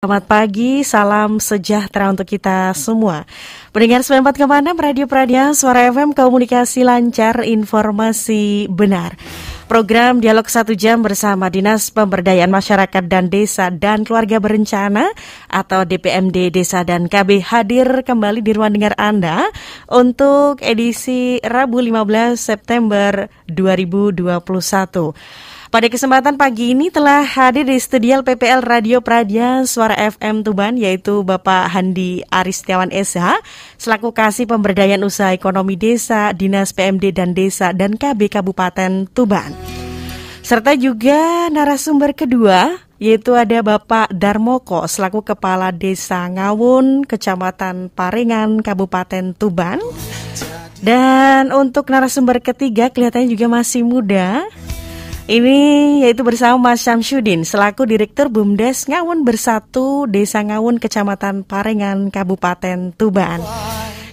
Selamat pagi, salam sejahtera untuk kita semua. Pendengar 94,6 Radio Pradja, Suara FM, komunikasi lancar, informasi benar. Program Dialog 1 Jam bersama Dinas Pemberdayaan Masyarakat dan Desa dan Keluarga Berencana atau DPMD Desa dan KB hadir kembali di ruang dengar Anda untuk edisi Rabu 15 September 2021. Pada kesempatan pagi ini telah hadir di studio PPL Radio Pradja Suara FM Tuban, yaitu Bapak Handi Aris Setiawan SH, selaku Kasih Pemberdayaan Usaha Ekonomi Desa, Dinas PMD dan Desa dan KB Kabupaten Tuban. Serta juga narasumber kedua, yaitu ada Bapak Darmoko, selaku Kepala Desa Ngawun, Kecamatan Parengan, Kabupaten Tuban. Dan untuk narasumber ketiga, kelihatannya juga masih muda. Ini yaitu bersama Mas Syamsuddin selaku Direktur BUMDes Ngawun Bersatu Desa Ngawun Kecamatan Parengan Kabupaten Tuban,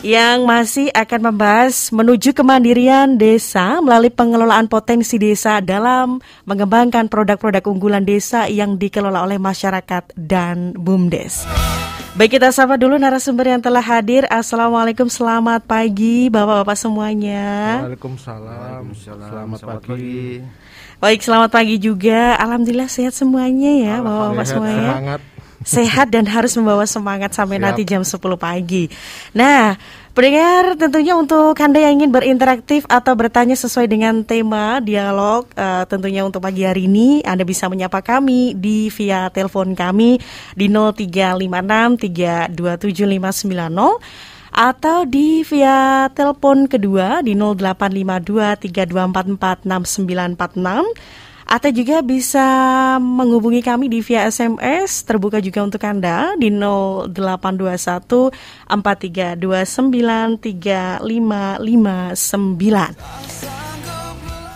yang masih akan membahas menuju kemandirian desa melalui pengelolaan potensi desa dalam mengembangkan produk-produk unggulan desa yang dikelola oleh masyarakat dan BUMDes. Baik, kita sapa dulu narasumber yang telah hadir. Assalamualaikum, selamat pagi Bapak-bapak semuanya. Waalaikumsalam. Selamat pagi. Baik, selamat pagi juga. Alhamdulillah sehat semuanya ya Bapak-bapak semuanya. Semangat. Sehat dan harus membawa semangat sampai nanti jam 10 pagi. Nah, pendengar, tentunya untuk Anda yang ingin berinteraksi atau bertanya sesuai dengan tema dialog, tentunya untuk pagi hari ini Anda bisa menyapa kami via telepon kami di 0356 327 590 atau di via telepon kedua di 0852 3244 6946, atau juga bisa menghubungi kami di via SMS terbuka juga untuk Anda di 0821 4329 3559.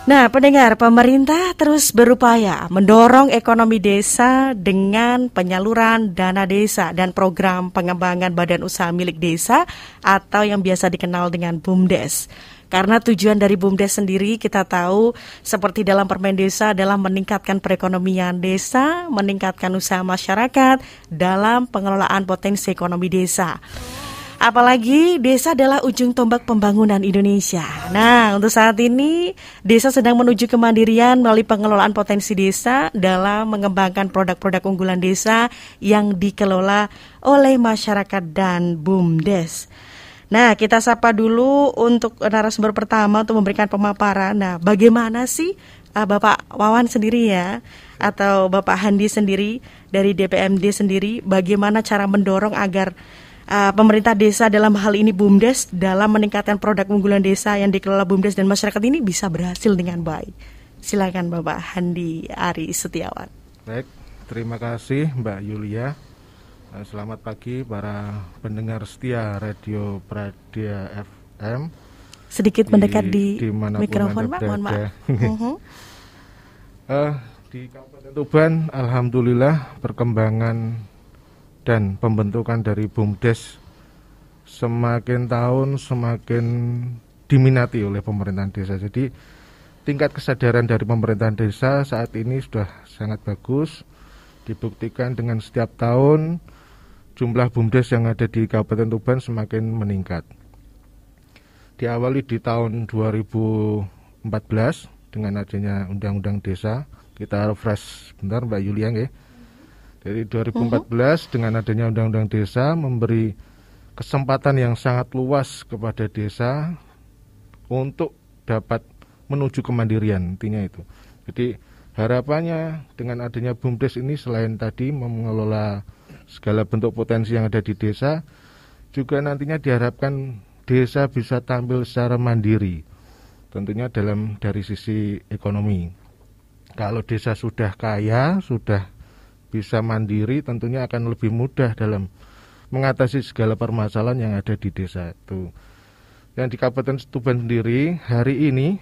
Nah, pendengar, pemerintah terus berupaya mendorong ekonomi desa dengan penyaluran dana desa dan program pengembangan badan usaha milik desa atau yang biasa dikenal dengan BUMDes. Karena tujuan dari BUMDes sendiri kita tahu seperti dalam Permen Desa adalah meningkatkan perekonomian desa, meningkatkan usaha masyarakat dalam pengelolaan potensi ekonomi desa. Apalagi desa adalah ujung tombak pembangunan Indonesia. Nah, untuk saat ini desa sedang menuju kemandirian melalui pengelolaan potensi desa dalam mengembangkan produk-produk unggulan desa yang dikelola oleh masyarakat dan BUMDes. Nah, kita sapa dulu untuk narasumber pertama untuk memberikan pemaparan. Nah, bagaimana sih Bapak Wawan sendiri ya, atau Bapak Handi sendiri dari DPMD sendiri, bagaimana cara mendorong agar pemerintah desa dalam hal ini BUMDes dalam meningkatkan produk unggulan desa yang dikelola BUMDes dan masyarakat ini bisa berhasil dengan baik? Silakan Bapak Handi Aris Setiawan. Baik, terima kasih Mbak Yulia. Selamat pagi para pendengar setia Radio Pradja FM. Sedikit mendekat di mikrofon Pak, mohon maaf. Di Kabupaten Tuban, alhamdulillah perkembangan dan pembentukan dari BUMDes semakin tahun semakin diminati oleh pemerintahan desa. Jadi tingkat kesadaran dari pemerintahan desa saat ini sudah sangat bagus, dibuktikan dengan setiap tahun jumlah BUMDes yang ada di Kabupaten Tuban semakin meningkat. Diawali di tahun 2014 dengan adanya Undang-Undang Desa. Kita refresh bentar Mbak Yulia nggih. Dari 2014 dengan adanya Undang-Undang Desa memberi kesempatan yang sangat luas kepada desa untuk dapat menuju kemandirian, intinya itu. Jadi harapannya dengan adanya BUMDes ini selain tadi mengelola segala bentuk potensi yang ada di desa, juga nantinya diharapkan desa bisa tampil secara mandiri, tentunya dari sisi ekonomi. Kalau desa sudah kaya, sudah bisa mandiri, tentunya akan lebih mudah dalam mengatasi segala permasalahan yang ada di desa itu. Yang di Kabupaten Tuban sendiri hari ini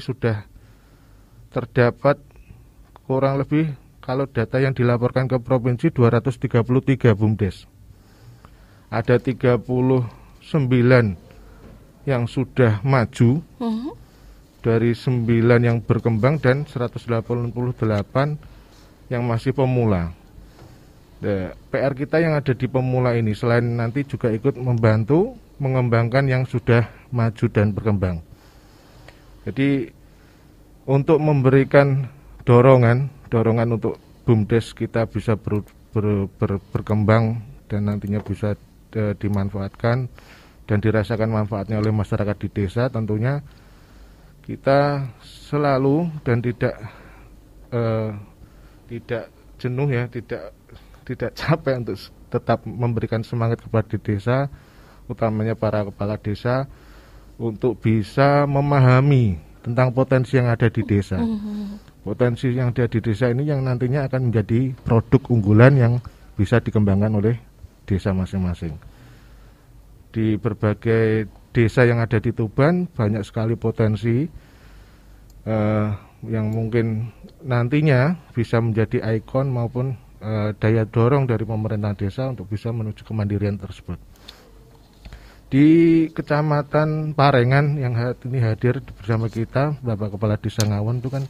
sudah terdapat kurang lebih, kalau data yang dilaporkan ke provinsi, 233 BUMDes. Ada 39 yang sudah maju, dari 9 yang berkembang dan 188 yang masih pemula. PR kita yang ada di pemula ini selain nanti juga ikut membantu mengembangkan yang sudah maju dan berkembang. Jadi untuk memberikan dorongan untuk BUMDes kita bisa berkembang dan nantinya bisa dimanfaatkan dan dirasakan manfaatnya oleh masyarakat di desa, tentunya kita selalu dan tidak jenuh ya, tidak capek untuk tetap memberikan semangat kepada desa, utamanya para kepala desa, untuk bisa memahami tentang potensi yang ada di desa. Potensi yang ada di desa ini yang nantinya akan menjadi produk unggulan yang bisa dikembangkan oleh desa masing-masing. Di berbagai desa yang ada di Tuban banyak sekali potensi yang mungkin nantinya bisa menjadi ikon maupun daya dorong dari pemerintah desa untuk bisa menuju kemandirian tersebut. Di Kecamatan Parengan yang ini hadir bersama kita, Bapak Kepala Desa Ngawon itu kan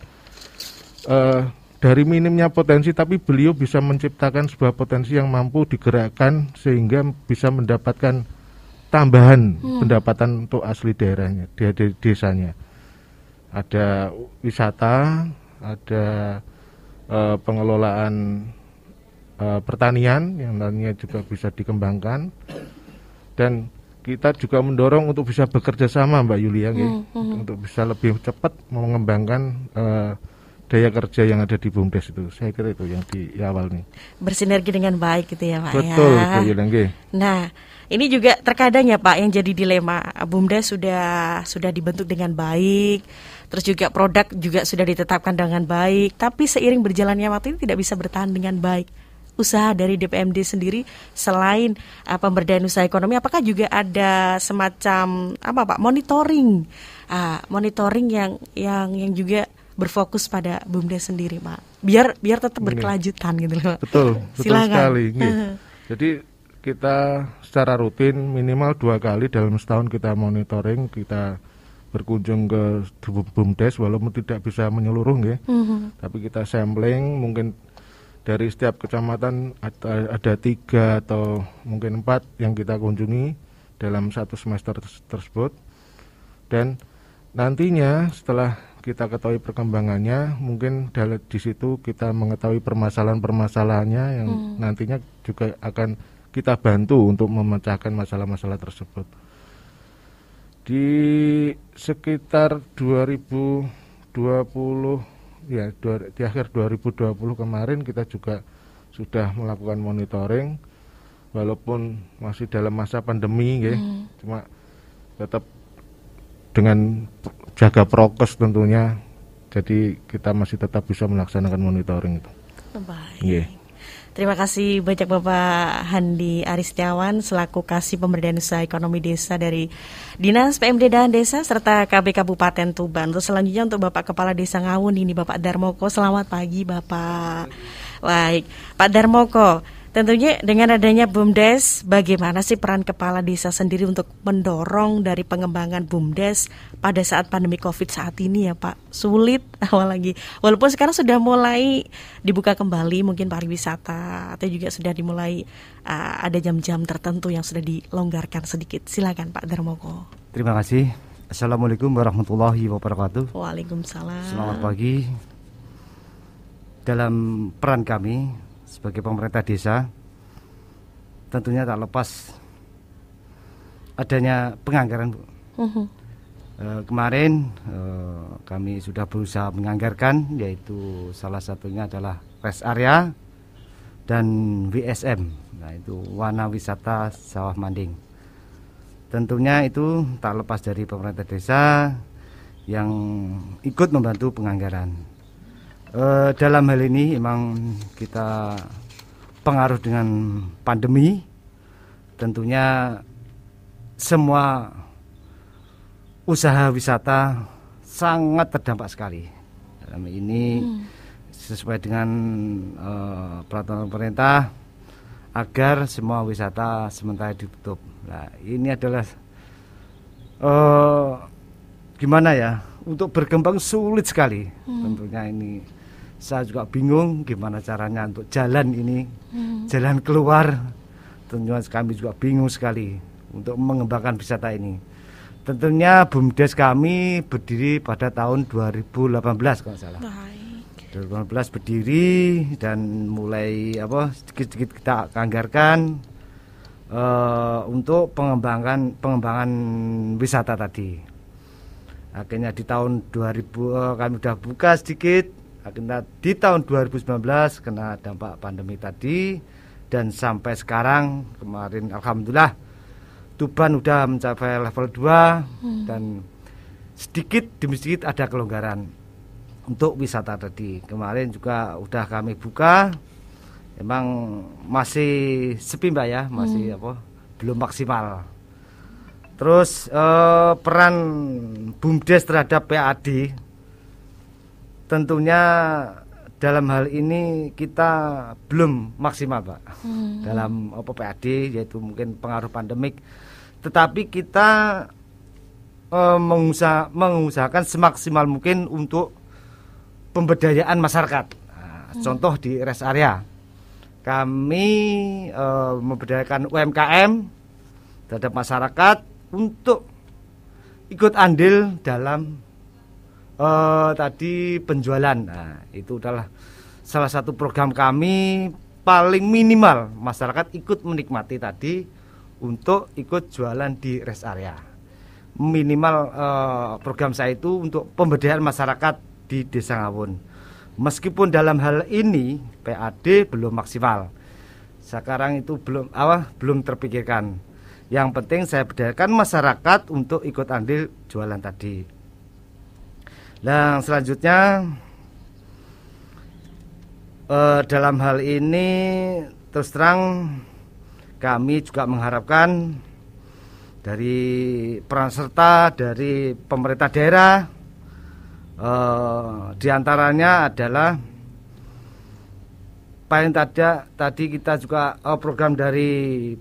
dari minimnya potensi, tapi beliau bisa menciptakan sebuah potensi yang mampu digerakkan sehingga bisa mendapatkan tambahan pendapatan untuk asli daerahnya, di desanya. Ada wisata, ada pengelolaan pertanian yang nantinya juga bisa dikembangkan, dan kita juga mendorong untuk bisa bekerja sama Mbak Yulia untuk bisa lebih cepat mengembangkan daya kerja yang ada di BUMDes itu. Saya kira itu yang di awal nih. Bersinergi dengan baik gitu ya Pak. Betul, ya. Mbak Yulia. Nah, ini juga terkadang ya Pak yang jadi dilema. BUMDes sudah dibentuk dengan baik, terus juga produk juga sudah ditetapkan dengan baik, tapi seiring berjalannya waktu ini tidak bisa bertahan dengan baik. Usaha dari DPMD sendiri selain pemberdayaan usaha ekonomi, apakah juga ada semacam monitoring yang juga berfokus pada BUMDes sendiri Pak, biar tetap berkelanjutan gitu loh. Betul Silakan. Sekali. Jadi kita secara rutin minimal 2 kali dalam setahun kita monitoring, kita berkunjung ke BUMDes walaupun tidak bisa menyeluruh tapi kita sampling, mungkin dari setiap kecamatan ada 3 atau mungkin 4 yang kita kunjungi dalam 1 semester tersebut, dan nantinya setelah kita ketahui perkembangannya, mungkin di situ kita mengetahui permasalahan-permasalahannya yang nantinya juga akan kita bantu untuk memecahkan masalah-masalah tersebut. Di sekitar 2020 ya, di akhir 2020 kemarin kita juga sudah melakukan monitoring walaupun masih dalam masa pandemi cuma tetap dengan jaga prokes tentunya, jadi kita masih tetap bisa melaksanakan monitoring itu. Baik. Terima kasih banyak Bapak Handi Aristiawan selaku Kasih Pemberdayaan Usaha Ekonomi Desa dari Dinas PMD dan Desa serta KB Kabupaten Tuban. Terus selanjutnya untuk Bapak Kepala Desa Ngawun ini Bapak Darmoko. Selamat pagi Bapak. Baik, Pak Darmoko, tentunya dengan adanya BUMDes, bagaimana sih peran Kepala Desa sendiri untuk mendorong dari pengembangan BUMDes pada saat pandemi COVID saat ini ya Pak? Sulit awal lagi, walaupun sekarang sudah mulai dibuka kembali mungkin pariwisata, atau juga sudah dimulai ada jam-jam tertentu yang sudah dilonggarkan sedikit. Silakan Pak Darmoko. Terima kasih. Assalamualaikum warahmatullahi wabarakatuh. Waalaikumsalam. Selamat pagi. Dalam peran kami sebagai pemerintah desa, tentunya tak lepas adanya penganggaran, Bu. Kemarin kami sudah berusaha menganggarkan, yaitu salah satunya adalah rest area dan WSM, nah itu Wana Wisata Sawah Manding. Tentunya itu tak lepas dari pemerintah desa yang ikut membantu penganggaran. Dalam hal ini memang kita pengaruh dengan pandemi, tentunya semua usaha wisata sangat terdampak sekali. Dalam ini sesuai dengan peraturan pemerintah agar semua wisata sementara ditutup. Nah, ini adalah gimana ya, untuk berkembang sulit sekali. Tentunya ini Saya juga bingung gimana caranya untuk jalan ini, jalan keluar. Tentunya kami juga bingung sekali untuk mengembangkan wisata ini. Tentunya BUMDes kami berdiri pada tahun 2018 kalau salah. Baik. 2018 berdiri dan mulai sedikit-sedikit kita anggarkan untuk pengembangan wisata tadi. Akhirnya di tahun 2000 kami sudah buka sedikit. Akhirnya di tahun 2019 kena dampak pandemi tadi, dan sampai sekarang kemarin alhamdulillah Tuban udah mencapai level 2 dan sedikit demi sedikit ada kelonggaran untuk wisata tadi. Kemarin juga udah kami buka, emang masih sepi Mbak ya, masih belum maksimal. Terus peran BUMDes terhadap PAD tentunya dalam hal ini kita belum maksimal Pak dalam PAD, yaitu mungkin pengaruh pandemik. Tetapi kita mengusahakan semaksimal mungkin untuk pemberdayaan masyarakat. Contoh di rest area kami memberdayakan UMKM terhadap masyarakat untuk ikut andil dalam tadi penjualan. Nah, itu adalah salah satu program kami, paling minimal masyarakat ikut menikmati tadi untuk ikut jualan di rest area. Minimal program saya itu untuk pemberdayaan masyarakat di Desa Ngawun. Meskipun dalam hal ini PAD belum maksimal. Sekarang itu belum terpikirkan. Yang penting saya berdayakan masyarakat untuk ikut andil jualan tadi. Nah, selanjutnya dalam hal ini terus terang kami juga mengharapkan dari peran serta dari pemerintah daerah, diantaranya adalah paling tadi kita juga program dari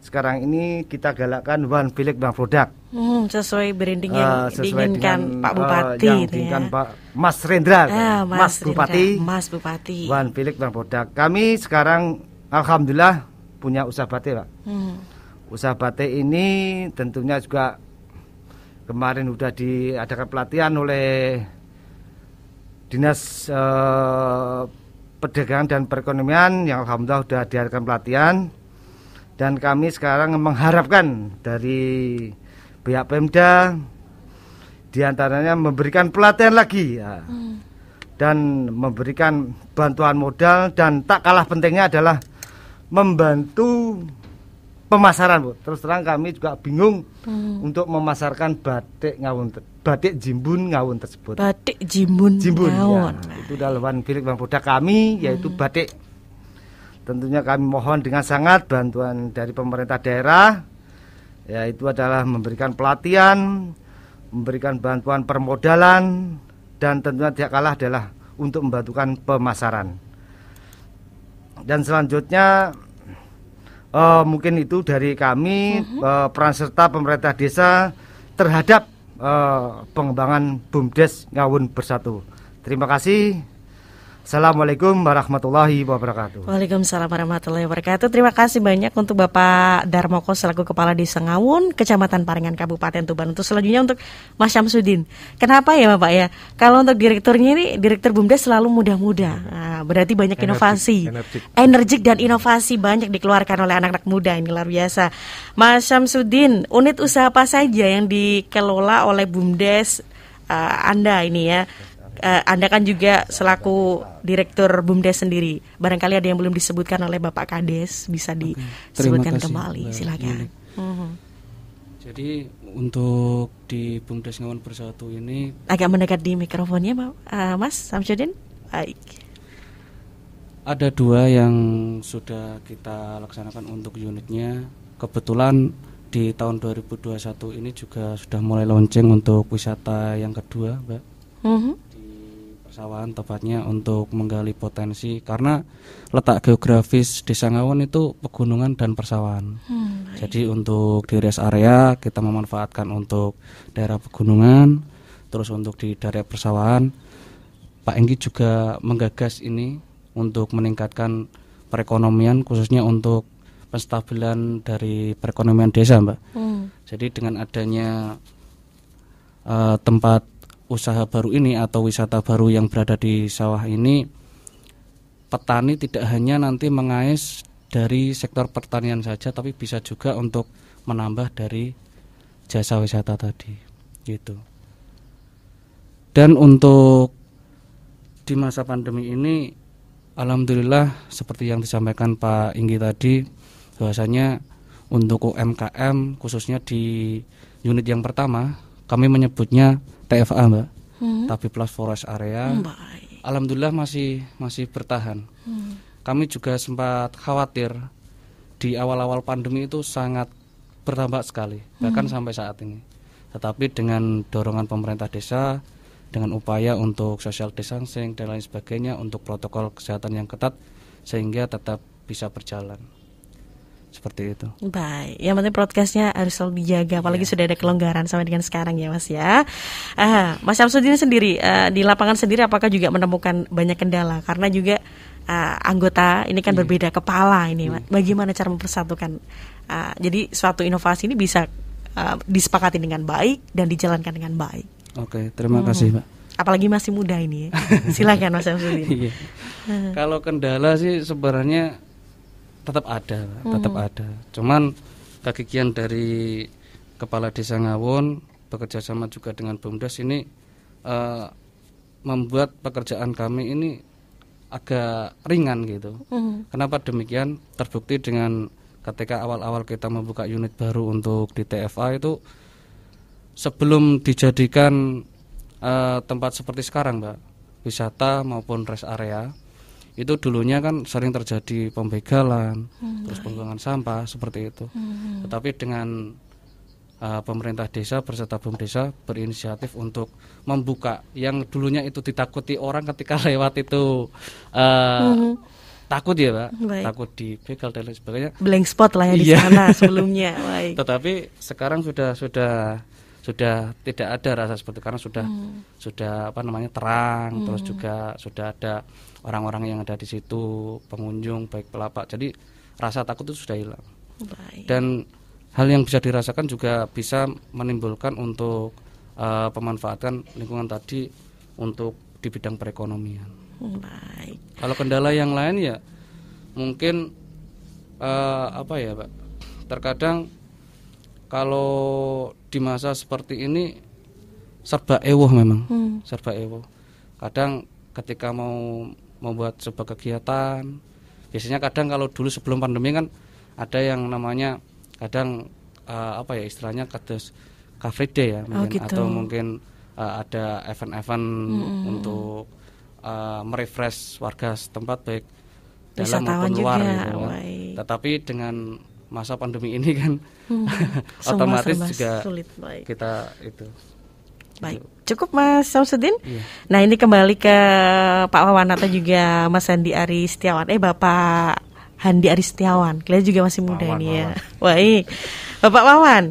sekarang ini kita galakkan One Village One Product. Sesuai branding yang diinginkan Pak Bupati, yang diinginkan Pak Mas Rendra, Mas Bupati. Mas Bupati. One Village One Product. Kami sekarang alhamdulillah punya usaha batik Pak. Usaha batik ini tentunya juga kemarin sudah diadakan pelatihan oleh Dinas Perdagangan dan Perekonomian, yang alhamdulillah sudah diadakan pelatihan. Dan kami sekarang mengharapkan dari pihak Pemda diantaranya memberikan pelatihan lagi dan memberikan bantuan modal, dan tak kalah pentingnya adalah membantu pemasaran Bu. Terus terang kami juga bingung untuk memasarkan batik Jimbun Ngawun tersebut. Batik Jimbun Ngawun. Ya, itu adalah One Village One Product kami, yaitu batik. Tentunya kami mohon dengan sangat bantuan dari pemerintah daerah, yaitu adalah memberikan pelatihan, memberikan bantuan permodalan, dan tentunya tidak kalah adalah untuk membantukan pemasaran. Dan selanjutnya mungkin itu dari kami, peran serta pemerintah desa terhadap pengembangan BUMDes Ngawun Bersatu. Terima kasih. Assalamualaikum warahmatullahi wabarakatuh. Waalaikumsalam warahmatullahi wabarakatuh. Terima kasih banyak untuk Bapak Darmoko selaku Kepala Desa Ngawun, Kecamatan Parengan, Kabupaten Tuban. Untuk selanjutnya untuk Mas Syamsuddin. Kenapa ya Bapak ya? Kalau untuk direkturnya ini, Direktur BUMDes selalu muda-muda. Nah, berarti banyak inovasi. Energik dan inovasi banyak dikeluarkan oleh anak-anak muda. Ini luar biasa. Mas Syamsuddin, unit usaha apa saja yang dikelola oleh BUMDes Anda ini ya? Anda kan juga selaku Direktur BUMDes sendiri. Barangkali ada yang belum disebutkan oleh Bapak Kades, bisa disebutkan kembali. Silakan. Jadi untuk di BUMDes Ngawun Bersatu ini agak mendekat di mikrofonnya, Mas Syamsuddin. Baik. Ada 2 yang sudah kita laksanakan untuk unitnya. Kebetulan di tahun 2021 ini juga sudah mulai launching untuk wisata yang kedua, Mbak. Persawahan tepatnya, untuk menggali potensi, karena letak geografis Desa Ngawun itu pegunungan dan persawahan. Jadi untuk di rest area kita memanfaatkan untuk daerah pegunungan, terus untuk di daerah persawahan Pak Enggi juga menggagas ini untuk meningkatkan perekonomian, khususnya untuk penstabilan dari perekonomian desa, Mbak. Jadi dengan adanya tempat usaha baru ini atau wisata baru yang berada di sawah ini, petani tidak hanya nanti mengais dari sektor pertanian saja, tapi bisa juga untuk menambah dari jasa wisata tadi, gitu. Dan untuk di masa pandemi ini, alhamdulillah seperti yang disampaikan Pak Inggi tadi, bahwasanya untuk UMKM khususnya di unit yang pertama, kami menyebutnya TFA, Mbak, Tabib Plus Forest Area. Alhamdulillah masih bertahan. Kami juga sempat khawatir di awal-awal pandemi itu sangat bertambah sekali, bahkan sampai saat ini. Tetapi dengan dorongan pemerintah desa, dengan upaya untuk social distancing dan lain sebagainya, untuk protokol kesehatan yang ketat, sehingga tetap bisa berjalan. Seperti itu. Baik, yang penting prokesnya harus selalu dijaga, apalagi sudah ada kelonggaran sampai dengan sekarang ya Mas ya. Mas Syamsuddin sendiri di lapangan sendiri apakah juga menemukan banyak kendala? Karena juga anggota ini kan berbeda kepala ini, bagaimana cara mempersatukan? Jadi suatu inovasi ini bisa disepakati dengan baik dan dijalankan dengan baik. Oke, terima kasih Pak. Apalagi masih muda ini ya. Silakan Mas Syamsuddin. Kalau kendala sih sebenarnya tetap ada. Cuman kegigihan dari Kepala Desa Ngawon bekerja sama juga dengan BUMDes ini membuat pekerjaan kami ini agak ringan gitu. Kenapa demikian? Terbukti dengan ketika awal-awal kita membuka unit baru untuk di TFA itu, sebelum dijadikan tempat seperti sekarang, Mbak, wisata maupun rest area, itu dulunya kan sering terjadi pembegalan, terus pembuangan sampah seperti itu. Tetapi dengan pemerintah desa berserta BUMDes berinisiatif untuk membuka yang dulunya itu ditakuti orang ketika lewat itu takut ya Pak, takut dibegal dan lain sebagainya. Blank spot lah ya di sana sebelumnya. Baik. Tetapi sekarang sudah tidak ada rasa seperti, karena sudah terang, terus juga sudah ada orang-orang yang ada di situ, pengunjung baik pelapak, jadi rasa takut itu sudah hilang. Baik. Dan hal yang bisa dirasakan juga bisa menimbulkan untuk pemanfaatan lingkungan tadi untuk di bidang perekonomian. Baik. Kalau kendala yang lain ya mungkin Pak, terkadang kalau di masa seperti ini serba ewoh memang, serba ewoh. Kadang ketika mau membuat sebuah kegiatan, biasanya kadang kalau dulu sebelum pandemi kan ada yang namanya kadang istilahnya kados Car Free Day ya, mungkin, gitu. atau mungkin ada event-event untuk merefresh warga setempat baik dalam maupun luar gitu, tetapi dengan masa pandemi ini kan otomatis juga sulit. Kita itu. Baik, cukup Mas Syamsuddin. Nah ini kembali ke Pak Wawan atau juga Mas Handi Ari Setiawan. Bapak Handi Ari Setiawan, kalian juga masih muda ini ya. Baik, Bapak Wawan.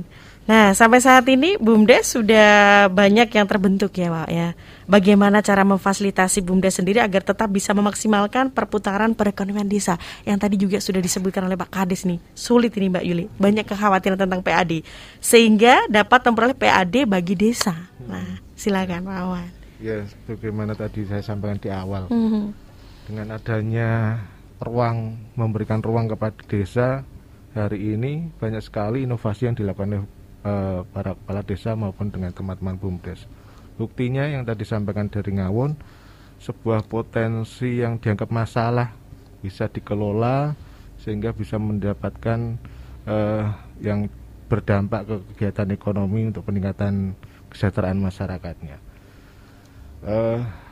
Nah sampai saat ini BUMDes sudah banyak yang terbentuk ya Pak ya. Bagaimana cara memfasilitasi BUMDes sendiri agar tetap bisa memaksimalkan perputaran perekonomian desa? Yang tadi juga sudah disebutkan oleh Pak Kades nih. Sulit ini Mbak Yuli, banyak kekhawatiran tentang PAD, sehingga dapat memperoleh PAD bagi desa. Nah silakan Pak Wawan. Ya bagaimana tadi saya sampaikan di awal, dengan adanya memberikan ruang kepada desa, hari ini banyak sekali inovasi yang dilakukan oleh para kepala desa maupun dengan teman-teman BUMDes. Buktinya yang tadi disampaikan dari Ngawon, sebuah potensi yang dianggap masalah bisa dikelola sehingga bisa mendapatkan yang berdampak ke kegiatan ekonomi untuk peningkatan kesejahteraan masyarakatnya.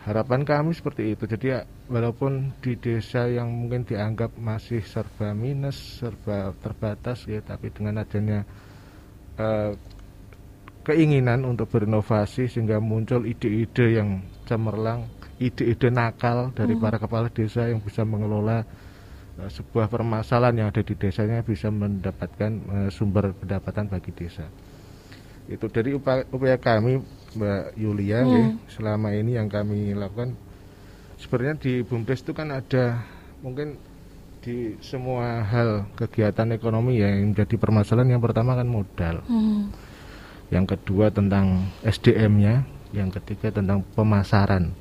Harapan kami seperti itu. Jadi walaupun di desa yang mungkin dianggap masih serba minus, serba terbatas ya, tapi dengan adanya keinginan untuk berinovasi sehingga muncul ide-ide yang cemerlang, ide-ide nakal dari para kepala desa yang bisa mengelola sebuah permasalahan yang ada di desanya, bisa mendapatkan sumber pendapatan bagi desa. Itu dari upaya kami Mbak Yulia selama ini yang kami lakukan, sebenarnya di BUMDes itu kan ada mungkin di semua hal kegiatan ekonomi yang menjadi permasalahan. Yang pertama kan modal, yang kedua tentang SDM-nya, yang ketiga tentang pemasaran.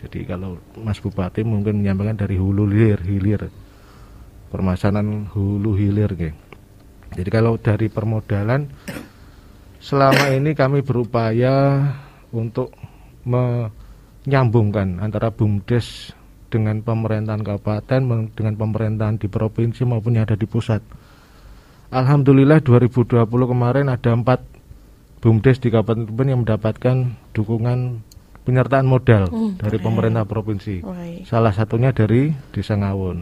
Jadi kalau Mas Bupati mungkin menyampaikan dari hulu hilir, permasalahan hulu hilir gitu. Jadi kalau dari permodalan, selama ini kami berupaya untuk menyambungkan antara BUMDes dengan pemerintahan kabupaten, dengan pemerintahan di provinsi maupun yang ada di pusat. Alhamdulillah 2020 kemarin ada 4 BUMDes di Kabupaten Tuban yang mendapatkan dukungan penyertaan modal dari pemerintah provinsi. Salah satunya dari Desa Ngawun.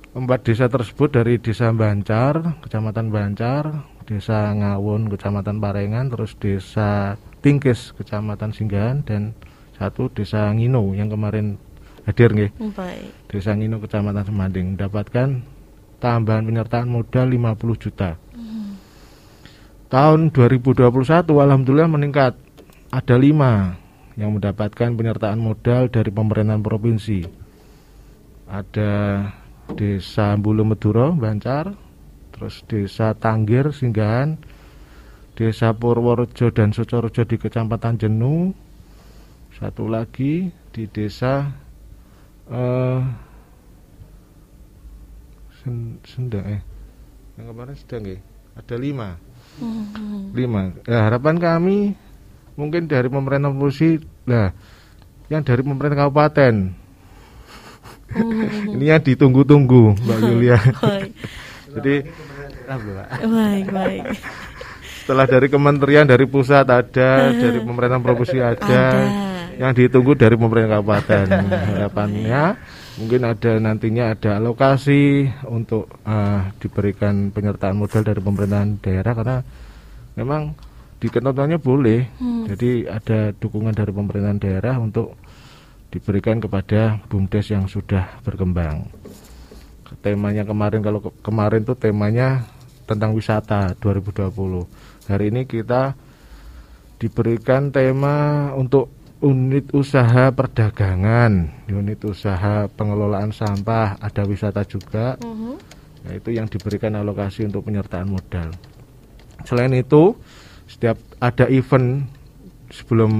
4 desa tersebut dari Desa Bancar, Kecamatan Bancar, Desa Ngawun, Kecamatan Parengan, terus Desa Tingkis, Kecamatan Singgahan, dan 1 Desa Ngino yang kemarin hadir nggih. Desa Ngino, Kecamatan Semanding, mendapatkan tambahan penyertaan modal 50 juta. Tahun 2021 alhamdulillah meningkat. Ada 5 yang mendapatkan penyertaan modal dari pemerintahan provinsi. Ada Desa Bulu Meduro, Bancar, terus Desa Tanggir, Singgahan, Desa Purworejo dan Sucorejo di Kecamatan Jenu. 1 lagi di Desa Sendang yang kemarin Sendang ada 5. Harapan kami mungkin dari pemerintah provinsi, yang dari pemerintah kabupaten. Ini yang ditunggu-tunggu Mbak Yulia. Jadi baik. Setelah dari kementerian, dari pusat ada, dari pemerintah provinsi ada. Yang ditunggu dari pemerintah kabupaten. Harapannya mungkin ada nantinya ada alokasi untuk diberikan penyertaan modal dari pemerintahan daerah, karena memang di ketentuannya boleh. Jadi ada dukungan dari pemerintahan daerah untuk diberikan kepada BUMDes yang sudah berkembang. Temanya kemarin tuh temanya tentang wisata 2020. Hari ini kita diberikan tema untuk unit usaha perdagangan, unit usaha pengelolaan sampah, ada wisata juga. Yaitu yang diberikan alokasi untuk penyertaan modal. Selain itu, setiap ada event sebelum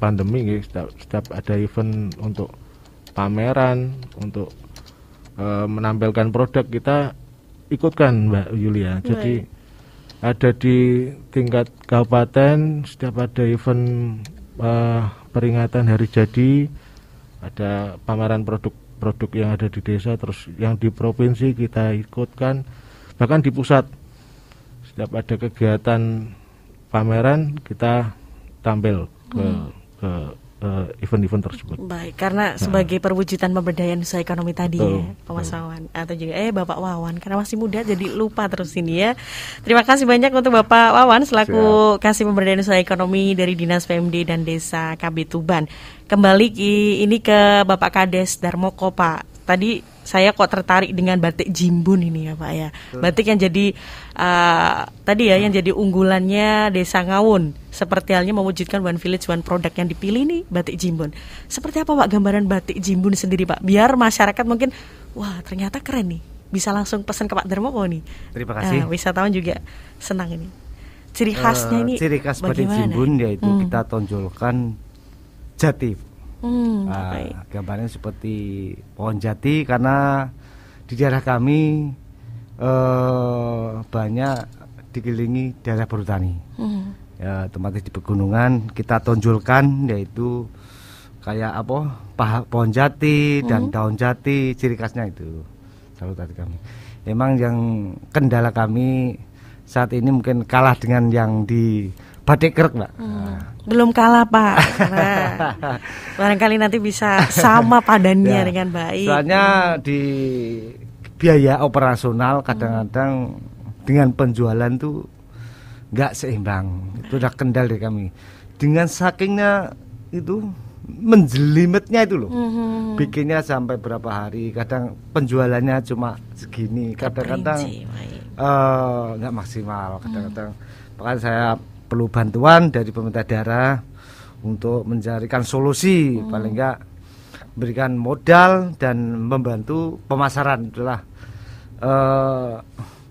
pandemi, setiap ada event untuk pameran, untuk menampilkan produk, kita ikutkan Mbak Yulia. Jadi ada di tingkat kabupaten, setiap ada event peringatan hari jadi, ada pameran produk yang ada di desa, terus yang di provinsi kita ikutkan, bahkan di pusat setiap ada kegiatan pameran kita tampil ke event-event tersebut. Baik, karena sebagai perwujudan pemberdayaan usaha ekonomi tadi ya, Mas Wawan, atau juga Bapak Wawan, karena masih muda jadi lupa terus ini ya. Terima kasih banyak untuk Bapak Wawan selaku Kasih Pemberdayaan Usaha Ekonomi dari Dinas PMD dan Desa KB Tuban. Kembali ini ke Bapak Kades Darmoko, Pak. Tadi saya kok tertarik dengan batik Jimbun ini ya Pak ya. Batik yang jadi tadi ya yang jadi unggulannya Desa Ngawun. Seperti halnya mewujudkan One Village One Product yang dipilih nih batik Jimbun. Seperti apa Pak gambaran batik Jimbun sendiri Pak? Biar masyarakat mungkin wah ternyata keren nih. Bisa langsung pesan ke Pak Darmoko nih. Terima kasih. Wisatawan juga senang ini. Ciri khasnya ini ciri khas batik Jimbun yaitu kita tonjolkan jati. Gambarnya seperti pohon jati, karena di daerah kami banyak dikelilingi daerah bertani. Ya, tempatnya di pegunungan kita tonjolkan yaitu kayak pohon jati dan daun jati, ciri khasnya itu. Selalu tadi kami. Memang yang kendala kami saat ini mungkin kalah dengan yang di batik kerek, Mbak. Belum kalah, Pak. Barangkali nanti bisa sama padannya dengan baik. Soalnya di biaya operasional kadang-kadang dengan penjualan tuh nggak seimbang. Itu udah kendal dari kami. Dengan sakingnya itu menjelimetnya itu loh. Bikinnya sampai berapa hari, kadang penjualannya cuma segini, kadang-kadang nggak maksimal, kadang-kadang. Bahkan saya perlu bantuan dari pemerintah daerah untuk mencarikan solusi, paling enggak memberikan modal dan membantu pemasaran. Itulah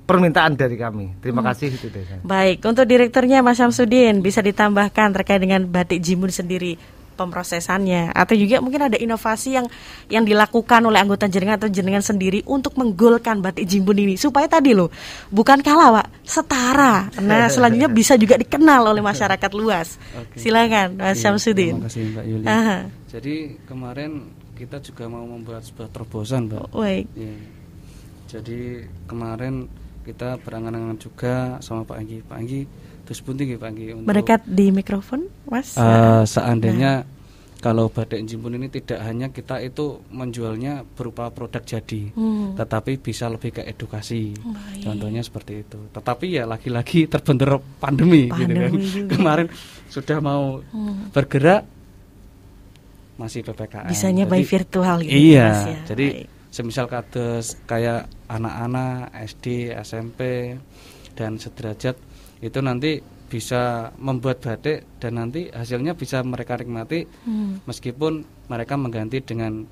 permintaan dari kami. Terima kasih itu deh. Baik, untuk direkturnya Mas Syamsuddin bisa ditambahkan terkait dengan batik Jimbun sendiri, pemrosesannya, atau juga mungkin ada inovasi yang dilakukan oleh anggota jenengan atau jenengan sendiri untuk menggolkan batik Jimbun ini supaya tadi loh bukan kalah Pak, setara. Nah selanjutnya bisa juga dikenal oleh masyarakat luas. Silakan Mas Syamsuddin. Terima kasih Mbak Yuli. Jadi kemarin kita juga mau membuat sebuah terobosan Mbak. Baik. Ya. Jadi kemarin kita berangan-angan juga sama Pak Anggi. Terus bunting ya Pak Anggi untuk mendekat di mikrofon Mas. Seandainya kalau batik Jimbun ini tidak hanya kita itu menjualnya berupa produk jadi, tetapi bisa lebih ke edukasi. Contohnya seperti itu. Tetapi ya lagi-lagi terbentur pandemi gitu kan. Kemarin sudah mau bergerak masih PPKM. Bisanya by virtual gitu. Iya. Mas, ya. Jadi semisal kades kayak anak-anak SD, SMP dan sederajat itu nanti bisa membuat batik dan nanti hasilnya bisa mereka nikmati meskipun mereka mengganti dengan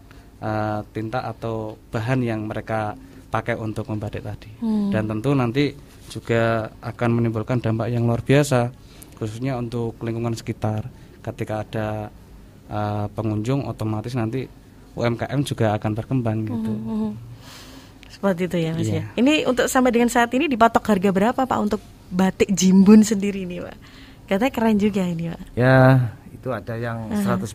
tinta atau bahan yang mereka pakai untuk membatik tadi. Dan tentu nanti juga akan menimbulkan dampak yang luar biasa khususnya untuk lingkungan sekitar. Ketika ada pengunjung otomatis nanti UMKM juga akan berkembang gitu. Seperti itu ya Mas ya. Ini untuk sampai dengan saat ini dipatok harga berapa Pak untuk batik Jimbun sendiri ini Pak? Katanya keren juga ini Pak. Ya itu ada yang 150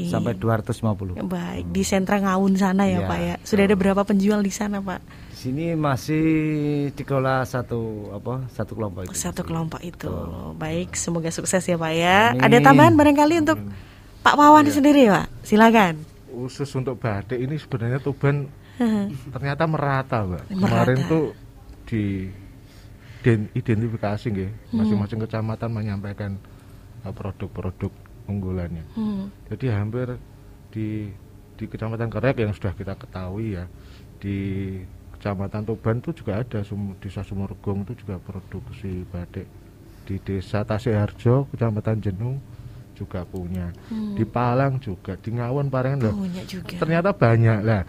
sampai 250. Baik, di sentra Ngawun sana ya Pak ya. Sudah ada berapa penjual di sana Pak? Di sini masih dikelola satu kelompok itu. Satu kelompok itu. Baik, semoga sukses ya Pak ya. Ada tambahan barangkali untuk Pak Wawan sendiri Pak? Silakan. Khusus untuk batik ini sebenarnya Tuban ternyata merata Mbak. Kemarin tuh di identifikasi nggih, masing-masing kecamatan menyampaikan produk-produk unggulannya. Jadi hampir di Kecamatan Kerek yang sudah kita ketahui ya, di Kecamatan Tuban itu juga ada, Desa Sumurgong itu juga produksi batik. Di Desa Tasihharjo, Kecamatan Jenung juga punya, di Palang juga, di Ngawon Parengan ternyata banyak lah.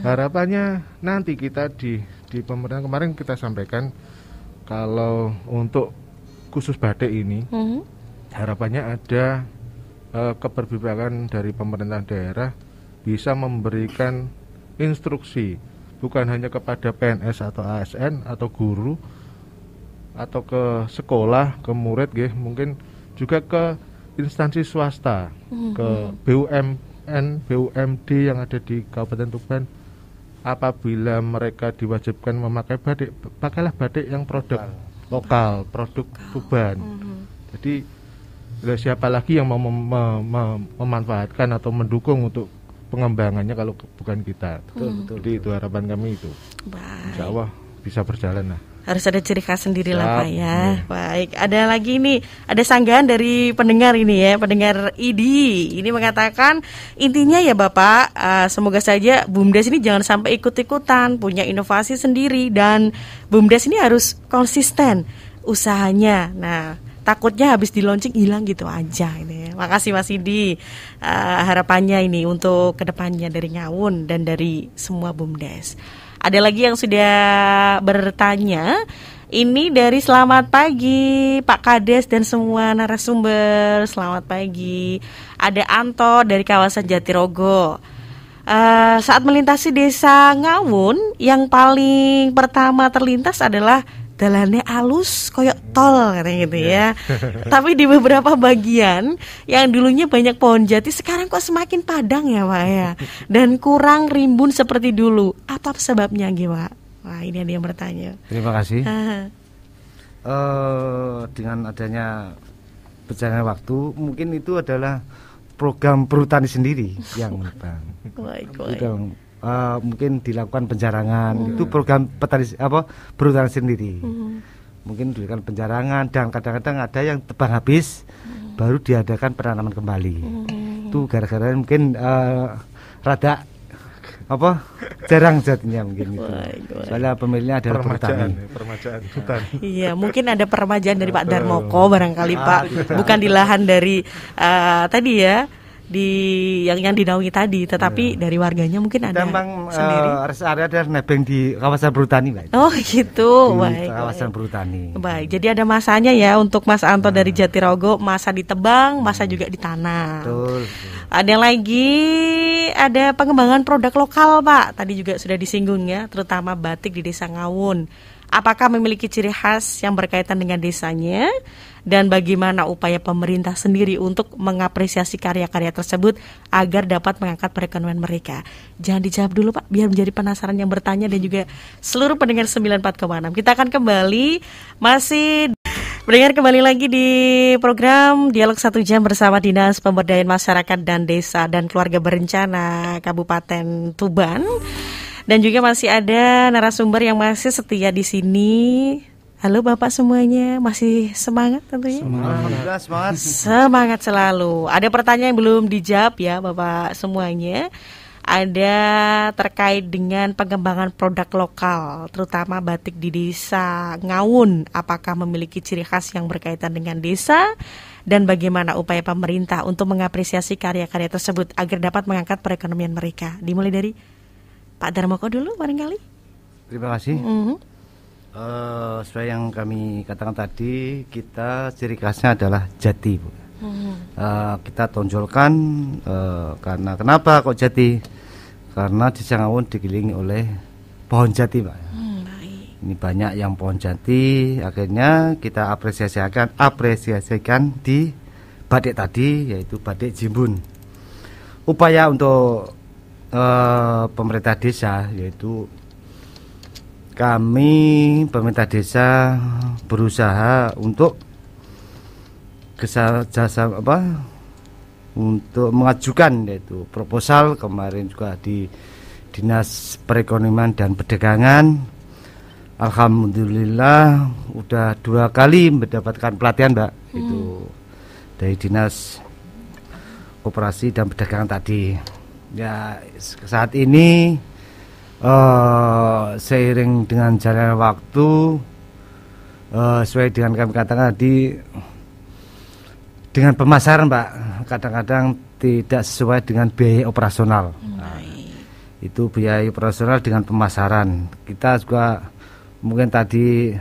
Harapannya nanti kita di pemerintahan kemarin kita sampaikan kalau untuk khusus batik ini harapannya ada keberpihakan dari pemerintahan daerah bisa memberikan instruksi bukan hanya kepada PNS atau ASN atau guru atau ke sekolah, ke murid mungkin juga ke instansi swasta, ke BUMN, BUMD yang ada di Kabupaten Tuban. Apabila mereka diwajibkan memakai batik, pakailah batik yang produk lokal, produk Tuban. Jadi siapa lagi yang mau memanfaatkan atau mendukung untuk pengembangannya kalau bukan kita. Betul. Jadi itu harapan kami itu. Insya Allah bisa berjalan lah. Harus ada ciri khas sendiri lah Pak ya. Baik, ada lagi nih, ada sanggahan dari pendengar ini ya, pendengar ID. Ini mengatakan intinya ya Bapak, semoga saja BUMDes ini jangan sampai ikut-ikutan, punya inovasi sendiri dan BUMDes ini harus konsisten usahanya. Nah, takutnya habis di launching hilang gitu aja ini ya. Makasih Mas ID. Harapannya ini untuk kedepannya dari Ngawun dan dari semua BUMDes. Ada lagi yang sudah bertanya. Ini dari selamat pagi Pak Kades dan semua narasumber. Selamat pagi. Ada Anto dari kawasan Jatirogo. Saat melintasi desa Ngawun, yang paling pertama terlintas adalah dalannya alus koyok tol katanya gitu ya. Tapi di beberapa bagian yang dulunya banyak pohon jati sekarang kok semakin padang ya Pak ya. Dan kurang rimbun seperti dulu. Apa sebabnya gitu Pak? Wah ini ada yang bertanya. Terima kasih. Dengan adanya berjalannya waktu mungkin itu adalah program perhutani sendiri yang baik. Mungkin dilakukan penjarangan itu program perhutani sendiri. Mungkin dilakukan penjarangan dan kadang-kadang ada yang tebang habis baru diadakan penanaman kembali. Itu gara-gara mungkin rada jarang jadinya mungkin itu. Soalnya pemiliknya adalah permajaan hutan. Iya, mungkin ada permajaan dari Pak Darmoko barangkali Pak, bukan di lahan dari tadi ya yang dinaungi tadi, tetapi dari warganya mungkin ada memang sendiri. rest area ada nebeng di kawasan perhutani, Mbak. Oh gitu, Di baik. kawasan baik. perhutani. Baik, jadi ada masanya ya untuk Mas Anto dari Jatirogo, masa ditebang, masa juga ditanam. Betul. Ada lagi, ada pengembangan produk lokal, Pak. Tadi juga sudah disinggung ya, terutama batik di Desa Ngawun. Apakah memiliki ciri khas yang berkaitan dengan desanya? Dan bagaimana upaya pemerintah sendiri untuk mengapresiasi karya-karya tersebut agar dapat mengangkat perekonomian mereka? Jangan dijawab dulu, Pak, biar menjadi penasaran yang bertanya dan juga seluruh pendengar 94,6. Kita akan kembali masih mendengar kembali lagi di program Dialog 1 Jam bersama Dinas Pemberdayaan Masyarakat dan Desa dan Keluarga Berencana Kabupaten Tuban. Dan juga masih ada narasumber yang masih setia di sini. Halo Bapak semuanya, masih semangat tentunya? Alhamdulillah semangat. Semangat selalu. Ada pertanyaan yang belum dijawab ya Bapak semuanya. Ada terkait dengan pengembangan produk lokal, terutama batik di Desa Ngawun. Apakah memiliki ciri khas yang berkaitan dengan desa? Dan bagaimana upaya pemerintah untuk mengapresiasi karya-karya tersebut agar dapat mengangkat perekonomian mereka? Dimulai dari Pak Darmoko dulu barangkali. Terima kasih. Sesuai yang kami katakan tadi, kita ciri khasnya adalah jati, Bu. Kita tonjolkan karena kenapa kok jati? Karena di Ngawun dikelilingi oleh pohon jati, Pak. Ini banyak yang pohon jati, akhirnya kita apresiasikan di batik tadi, yaitu batik Jimbun. Upaya untuk pemerintah desa, yaitu kami pemerintah desa berusaha untuk untuk mengajukan yaitu proposal kemarin juga di Dinas Perekonomian dan Perdagangan. Alhamdulillah udah 2 kali mendapatkan pelatihan, Mbak, itu dari Dinas Koperasi dan Perdagangan tadi. Ya, saat ini seiring dengan jalannya waktu, sesuai dengan kami katakan tadi, dengan pemasaran, Pak, kadang-kadang tidak sesuai dengan biaya operasional. Itu biaya operasional dengan pemasaran. Kita juga mungkin tadi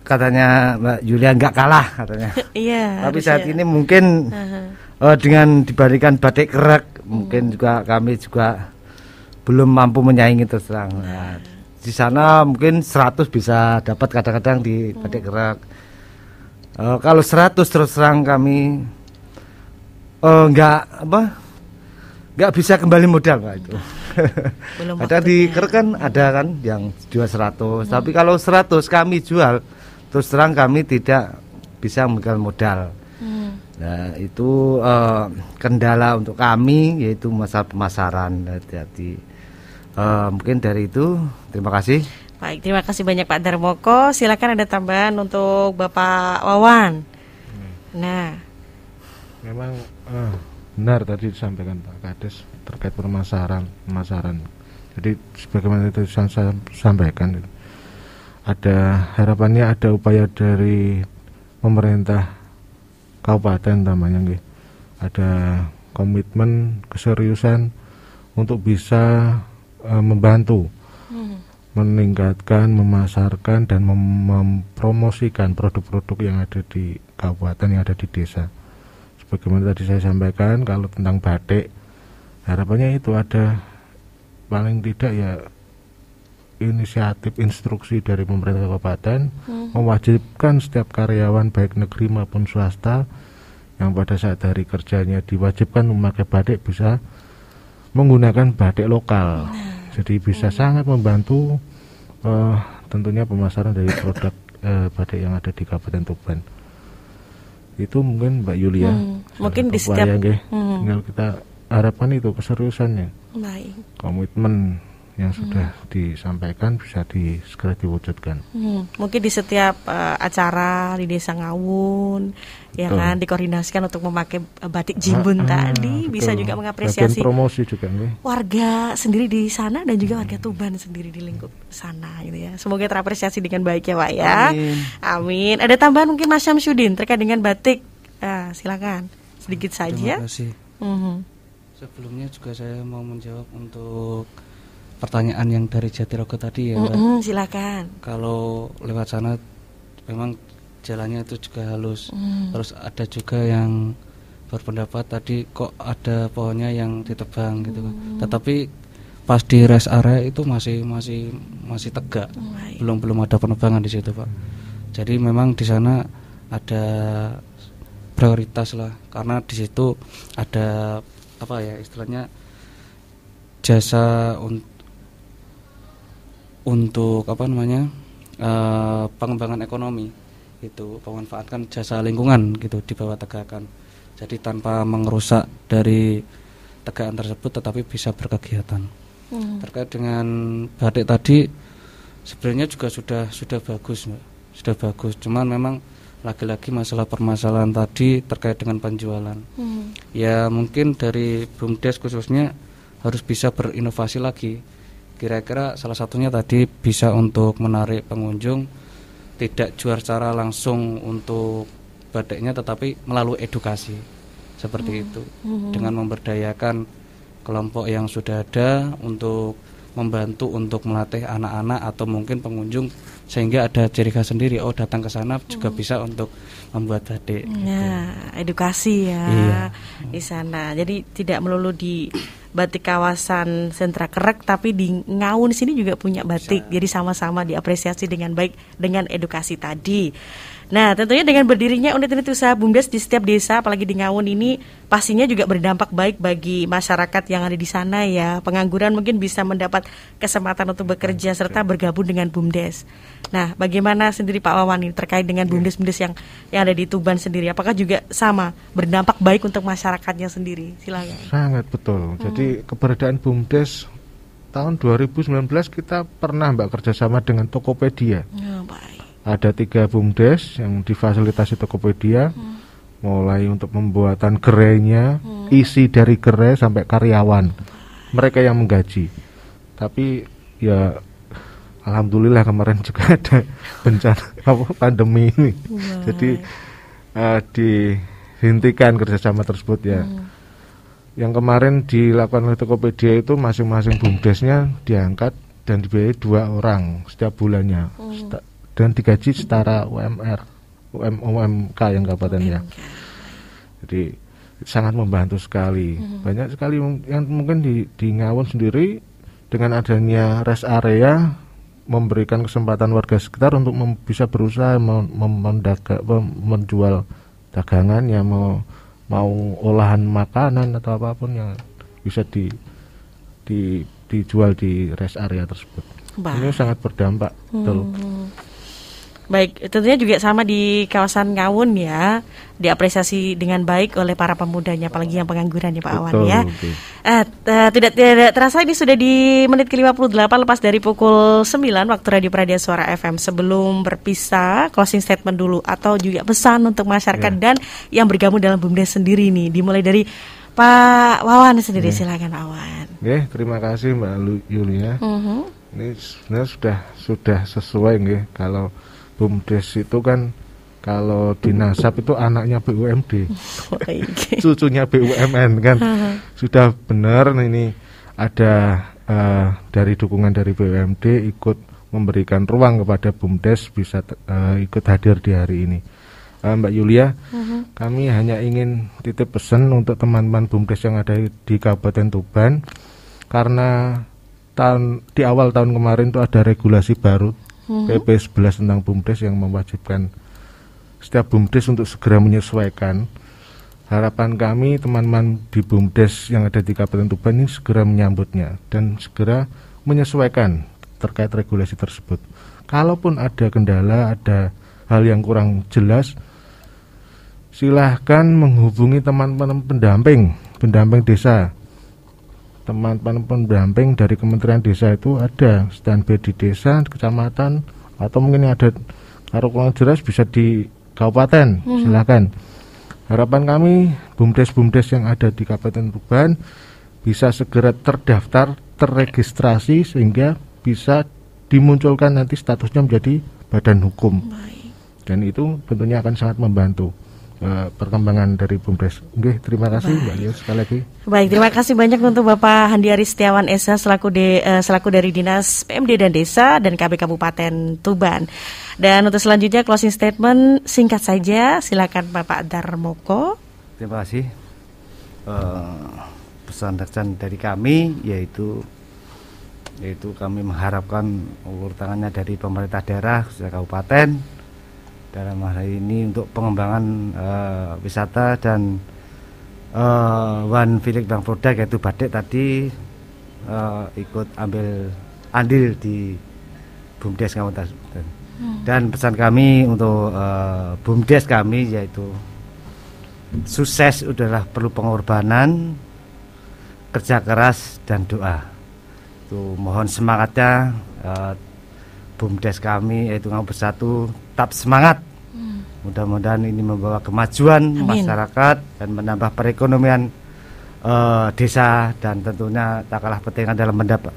katanya Mbak Yulia nggak kalah katanya. Iya. Tapi saat ini mungkin dengan dibandingkan batik kerak, mungkin juga kami juga belum mampu menyaingi terus terang. Nah, di sana mungkin 100 bisa dapat kadang-kadang di batik kerak. Kalau 100 terus terang kami nggak bisa kembali modal, Pak, itu. Ada di kerak kan ada kan yang jual 100, tapi kalau 100 kami jual terus terang kami tidak bisa mengambil modal. Nah, itu kendala untuk kami, yaitu masalah pemasaran. Hati-hati. Mungkin dari itu, terima kasih. Baik, terima kasih banyak Pak Darmoko. Silakan ada tambahan untuk Bapak Wawan. Nah, memang benar tadi disampaikan Pak Kades terkait pemasaran. Jadi sebagaimana itu saya sampaikan, ada harapannya ada upaya dari pemerintah kabupaten namanya, ada komitmen keseriusan untuk bisa membantu meningkatkan, memasarkan dan mempromosikan produk-produk yang ada di kabupaten, yang ada di desa. Sebagaimana tadi saya sampaikan, kalau tentang batik, harapannya itu ada paling tidak ya inisiatif instruksi dari pemerintah kabupaten mewajibkan setiap karyawan baik negeri maupun swasta yang pada saat hari kerjanya diwajibkan memakai batik bisa menggunakan batik lokal. Jadi bisa sangat membantu tentunya pemasaran dari produk batik yang ada di Kabupaten Tuban. Itu mungkin Mbak Yulia. Mungkin di setiap tinggal kita harapkan itu keseriusannya. Baik. Komitmen yang sudah disampaikan bisa segera diwujudkan. Mungkin di setiap acara di Desa Ngawun, ya kan, dikoordinasikan untuk memakai batik Jimbun tadi, bisa juga mengapresiasi promosi juga, warga sendiri di sana dan juga warga Tuban sendiri di lingkup sana, gitu ya. Semoga terapresiasi dengan baik ya Pak ya. Amin. Ada tambahan mungkin Mas Syamsuddin terkait dengan batik? Silakan sedikit saja. Terima kasih. Sebelumnya juga saya mau menjawab untuk pertanyaan yang dari Jatirogo tadi ya, Mbak. Silakan. Kalau lewat sana memang jalannya itu juga halus. Terus ada juga yang berpendapat tadi kok ada pohonnya yang ditebang gitu kan. Tetapi pas di rest area itu masih tegak. Belum ada penebangan di situ, Pak. Jadi memang di sana ada prioritas lah, karena di situ ada apa ya istilahnya jasa untuk apa namanya pengembangan ekonomi, itu memanfaatkan jasa lingkungan gitu di bawah tegakan. Jadi tanpa merusak dari tegakan tersebut tetapi bisa berkegiatan. Terkait dengan batik tadi sebenarnya juga sudah bagus, Mbak. Sudah bagus, cuman memang lagi-lagi masalah permasalahan tadi terkait dengan penjualan. Ya mungkin dari BUMDes khususnya harus bisa berinovasi lagi. Kira-kira salah satunya tadi bisa untuk menarik pengunjung, tidak jual secara langsung untuk batiknya tetapi melalui edukasi seperti itu, dengan memberdayakan kelompok yang sudah ada untuk membantu untuk melatih anak-anak atau mungkin pengunjung sehingga ada ciri khas sendiri. Oh, datang ke sana juga bisa untuk membuat batik. Nah, edukasi ya di sana. Jadi tidak melulu di batik kawasan sentra Kerek, tapi di Ngaun sini juga punya batik. Jadi sama-sama diapresiasi dengan baik dengan edukasi tadi. Nah, tentunya dengan berdirinya unit-unit usaha BUMDes di setiap desa, apalagi di Ngaun ini, pastinya juga berdampak baik bagi masyarakat yang ada di sana ya. Pengangguran mungkin bisa mendapat kesempatan untuk bekerja serta bergabung dengan BUMDes. Nah, bagaimana sendiri Pak Wawan ini terkait dengan BUMDes-BUMDes yang ada di Tuban sendiri? Apakah juga sama berdampak baik untuk masyarakatnya sendiri? Silakan. Sangat betul. Jadi keberadaan BUMDes tahun 2019 kita pernah kerjasama dengan Tokopedia. Baik. Ada 3 BUMDes yang difasilitasi Tokopedia, mulai untuk pembuatan gerainya, isi dari gerai sampai karyawan, mereka yang menggaji. Tapi ya alhamdulillah kemarin juga ada bencana pandemi ini, jadi dihentikan kerjasama tersebut ya. Yang kemarin dilakukan oleh Tokopedia itu masing-masing BUMDesnya diangkat dan dibiayai 2 orang setiap bulannya. Dan digaji setara UMK yang kabupatennya. Jadi sangat membantu sekali. Banyak sekali yang mungkin di Ngaun sendiri dengan adanya rest area memberikan kesempatan warga sekitar untuk bisa berusaha menjual dagangan yang mau olahan makanan atau apapun yang bisa dijual di rest area tersebut. Ini sangat berdampak. Betul. Baik, tentunya juga sama di kawasan Ngaun ya, diapresiasi dengan baik oleh para pemudanya, apalagi yang pengangguran ya Pak Awan ya. Tidak terasa ini sudah di menit ke-58 lepas dari pukul 9 waktu Radio Pradia Suara FM. Sebelum berpisah, closing statement dulu atau juga pesan untuk masyarakat dan yang bergabung dalam BUMDes sendiri nih, dimulai dari Pak Wawan sendiri. Silakan Pak Wawan. Terima kasih Mbak Yulia. Ini sebenarnya sudah sesuai kalau BUMDes itu kan kalau di nasab itu anaknya BUMD, cucunya BUMN kan. Sudah benar ini ada dari dukungan dari BUMD ikut memberikan ruang kepada BUMDes bisa ikut hadir di hari ini. Mbak Yulia, kami hanya ingin titip pesan untuk teman-teman BUMDes yang ada di Kabupaten Tuban, karena di awal tahun kemarin itu ada regulasi baru PP 11 tentang BUMDes yang mewajibkan setiap BUMDes untuk segera menyesuaikan. Harapan kami teman-teman di BUMDes yang ada di Kabupaten Tuban ini segera menyambutnya dan segera menyesuaikan terkait regulasi tersebut. Kalaupun ada kendala, ada hal yang kurang jelas, silahkan menghubungi teman-teman pendamping desa. Teman-teman pendamping dari Kementerian Desa itu ada standby di desa, kecamatan, atau mungkin ada kalau kurang jelas bisa di kabupaten. Silakan. Harapan kami BUMDes yang ada di Kabupaten Tuban bisa segera terdaftar, terregistrasi sehingga bisa dimunculkan nanti statusnya menjadi badan hukum. Dan itu tentunya akan sangat membantu. perkembangan dari BUMDes. Oke, terima kasih Mbak Lia sekali lagi. Baik, terima kasih banyak untuk Bapak Handiari Setiawan Esa selaku dari Dinas PMD dan Desa dan KB Kabupaten Tuban. Dan untuk selanjutnya closing statement singkat saja, silakan Bapak Darmoko. Terima kasih. Pesan-pesan dari kami yaitu kami mengharapkan ulur tangannya dari pemerintah daerah khususnya kabupaten dalam hal ini untuk pengembangan wisata dan one village bank product yaitu batik tadi ikut ambil andil di BUMDes Kabupaten. Dan pesan kami untuk BUMDes kami yaitu sukses adalah perlu pengorbanan, kerja keras dan doa. Itu mohon semangatnya BUMDes kami yaitu Ngawon Bersatu tetap semangat. Mudah-mudahan ini membawa kemajuan masyarakat dan menambah perekonomian desa dan tentunya tak kalah penting adalah mendapat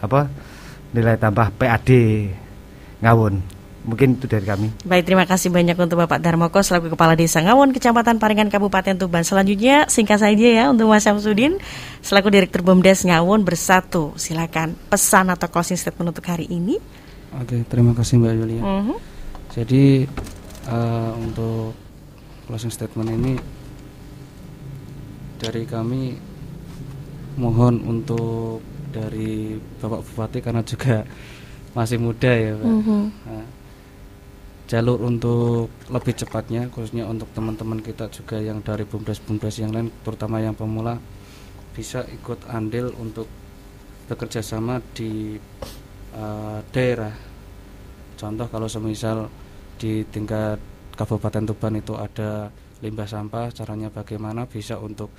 nilai tambah PAD Ngawon. Mungkin itu dari kami. Baik, terima kasih banyak untuk Bapak Darmoko selaku Kepala Desa Ngawon, Kecamatan Paringan, Kabupaten Tuban. Selanjutnya singkat saja ya untuk Mas Syamsuddin selaku Direktur BUMDes Ngawon Bersatu. Silakan pesan atau closing statement untuk hari ini. Oke, terima kasih Mbak Yulia. Jadi untuk closing statement ini dari kami mohon untuk dari Bapak Bupati karena juga masih muda ya Pak. Jalur untuk lebih cepatnya khususnya untuk teman-teman kita juga yang dari BUMDes yang lain terutama yang pemula bisa ikut andil untuk bekerja sama di daerah. Contoh kalau semisal di tingkat Kabupaten Tuban itu ada limbah sampah, caranya bagaimana bisa untuk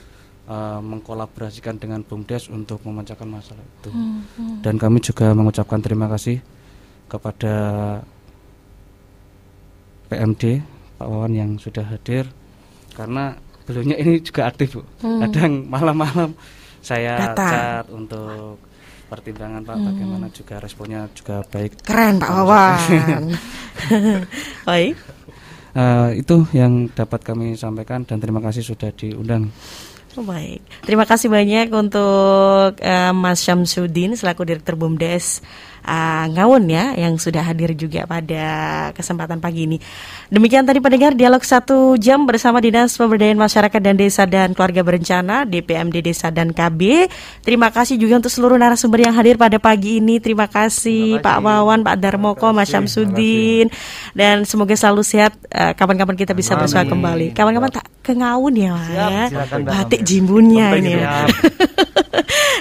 mengkolaborasikan dengan BUMDes untuk memecahkan masalah itu. Dan kami juga mengucapkan terima kasih kepada PMD Pak Wawan yang sudah hadir karena beliaunya ini juga aktif Bu. Kadang malam-malam saya chat untuk pertimbangan Pak bagaimana juga responnya juga baik. Keren Pak Wawan. Baik. Itu yang dapat kami sampaikan dan terima kasih sudah diundang. Baik, terima kasih banyak untuk Mas Syamsuddin selaku Direktur BUMDes Ngawon ya yang sudah hadir juga pada kesempatan pagi ini. Demikian tadi pendengar dialog 1 jam bersama Dinas Pemberdayaan Masyarakat dan Desa dan Keluarga Berencana DPMD Desa dan KB. Terima kasih juga untuk seluruh narasumber yang hadir pada pagi ini. Terima kasih Pak Wawan, Pak Darmoko, Mas Syamsuddin, dan semoga selalu sehat. Kapan-kapan kita bisa bersua kembali. Kapan-kapan tak ke Ngawon ya Pak ya. Batik jimbunnya ini.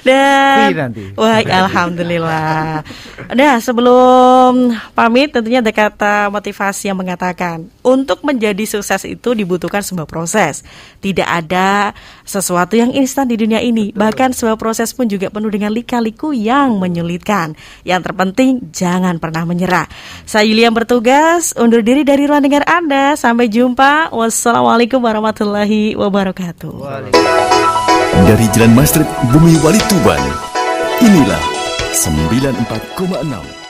Dan wah alhamdulillah. Nah sebelum pamit tentunya ada kata motivasi yang mengatakan untuk menjadi sukses itu dibutuhkan sebuah proses. Tidak ada sesuatu yang instan di dunia ini. Bahkan sebuah proses pun juga penuh dengan lika-liku yang menyulitkan. Yang terpenting jangan pernah menyerah. Saya Yulia bertugas undur diri dari ruang dengar Anda. Sampai jumpa. Wassalamualaikum warahmatullahi wabarakatuh. Dari Jalan Masjid Bumi Wali Tuban, inilah 94,6